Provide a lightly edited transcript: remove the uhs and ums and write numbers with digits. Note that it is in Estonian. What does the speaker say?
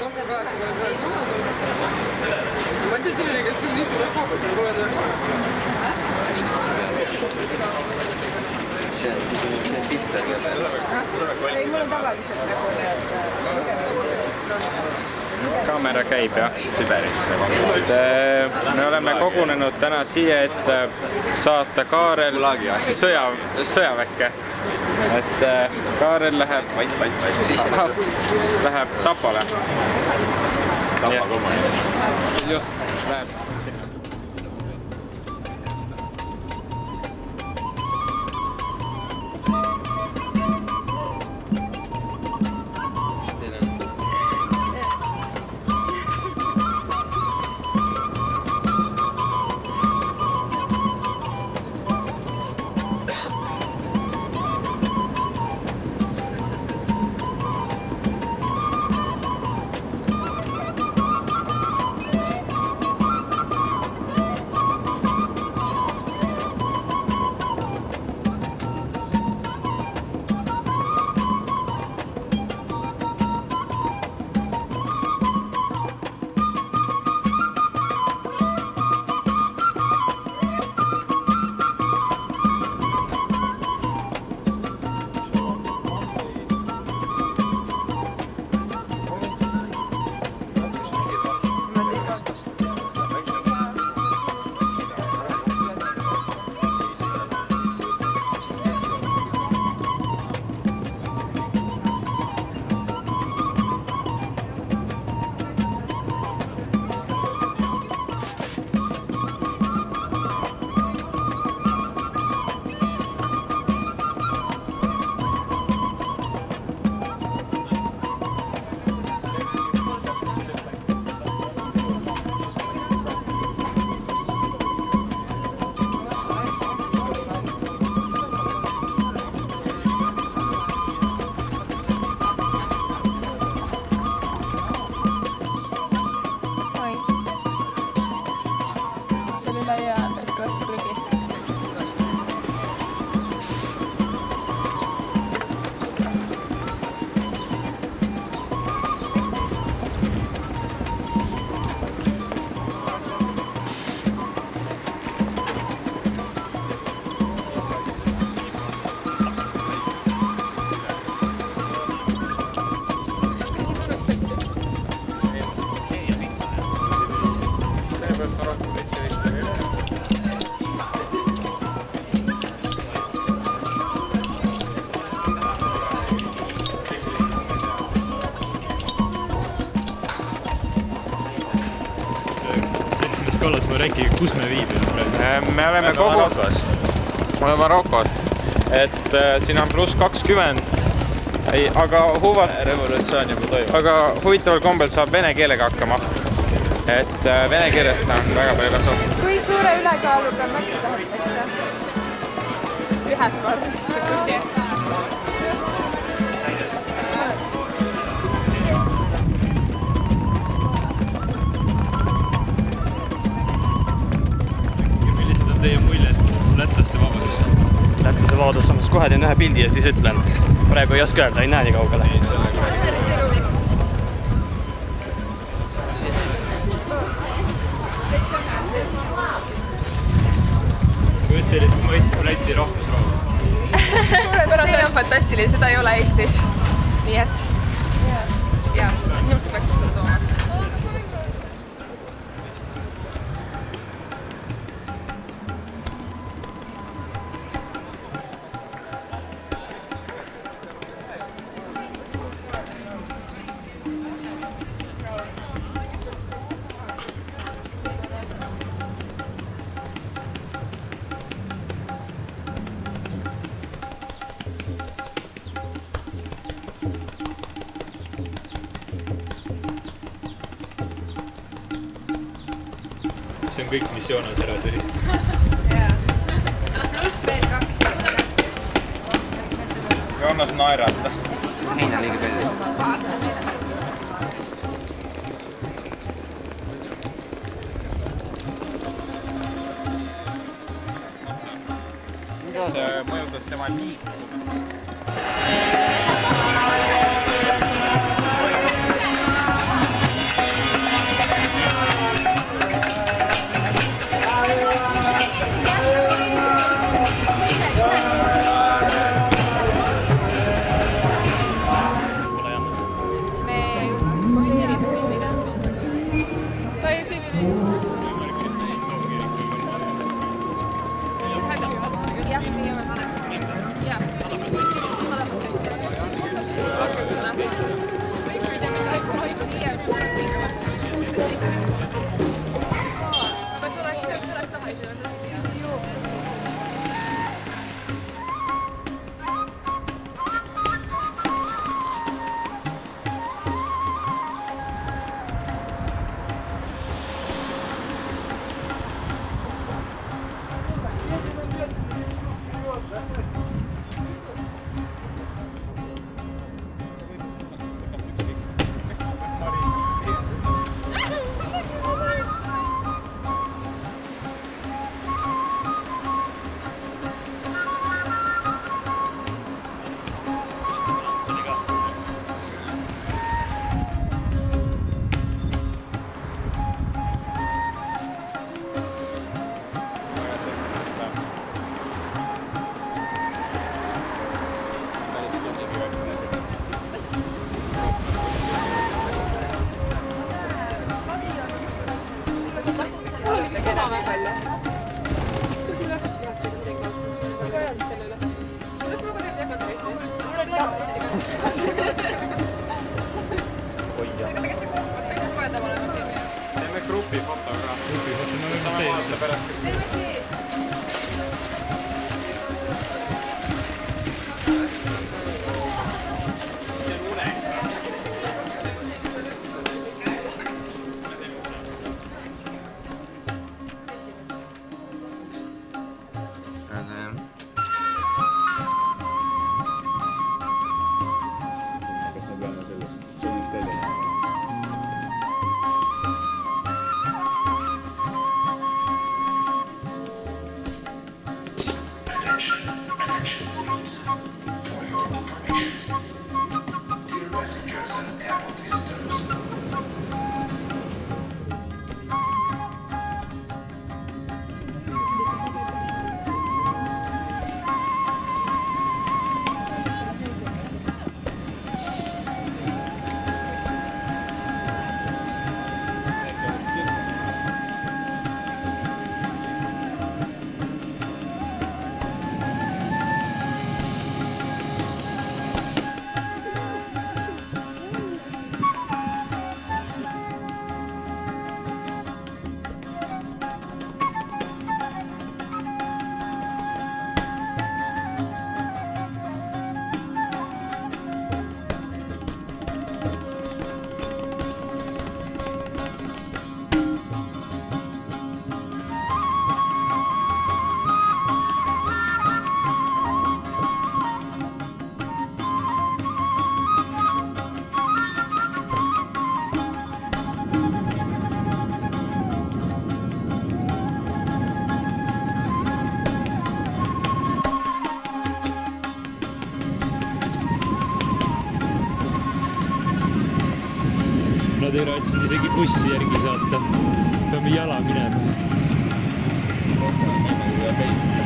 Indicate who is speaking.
Speaker 1: Ma ei tea, selline, kes on istub rahvapõld, ma kohe
Speaker 2: see filter ka peal.
Speaker 3: Ei, mul on tavaliselt
Speaker 4: Kaamera käib jah, Siberisse. Me oleme kogunenud täna siia, et saata Kaarel sõjaväkke. Et Kaarel läheb Tapale. Tapa kommunist. Just, läheb sinna.
Speaker 5: Räägi, kus me viibime praegu?
Speaker 4: Me oleme Marokos. Et siin on +20. Aga
Speaker 2: revolutsioon juba toimub.
Speaker 4: Aga huvitaval kombel saab vene keelega hakkama. Et vene keelest on väga palju kasu.
Speaker 3: Kui suure ülekaaluga mäkki tahetakse? Ühes kord. Kusti ees.
Speaker 5: Teie muljed lätlaste vabadussammast?
Speaker 6: Lätlaste vabadussammast kohe teen ühe pildi ja siis ütlen. Praegu ei oska öelda, ei näe nii kaugele.
Speaker 5: Kuidas teile siis maitseb Läti rahvusrahu?
Speaker 3: See on fantastiline, seda ei ole Eestis. Nii et ja, inimesed peaks seda tooma.
Speaker 5: See on kõik missioonas ära sõi.
Speaker 3: Pluss veel 2.
Speaker 4: Joonas naerata.
Speaker 2: Heina liiga palju.
Speaker 4: See mõjutas tema liiku. grupifoto ka.
Speaker 5: grupifoto, no
Speaker 4: Saame
Speaker 5: see
Speaker 4: vaadata pärast, kas
Speaker 3: Teeme sees.
Speaker 4: see on unekas.
Speaker 2: Aga jah.
Speaker 7: kas me peame sellest suunist välja minema?
Speaker 8: Attention, please. For your information, dear passengers and airport visitors,
Speaker 5: nad ei raatsinud isegi bussi järgi saata. Peame jala minema.
Speaker 7: Rohkem enne kui peis.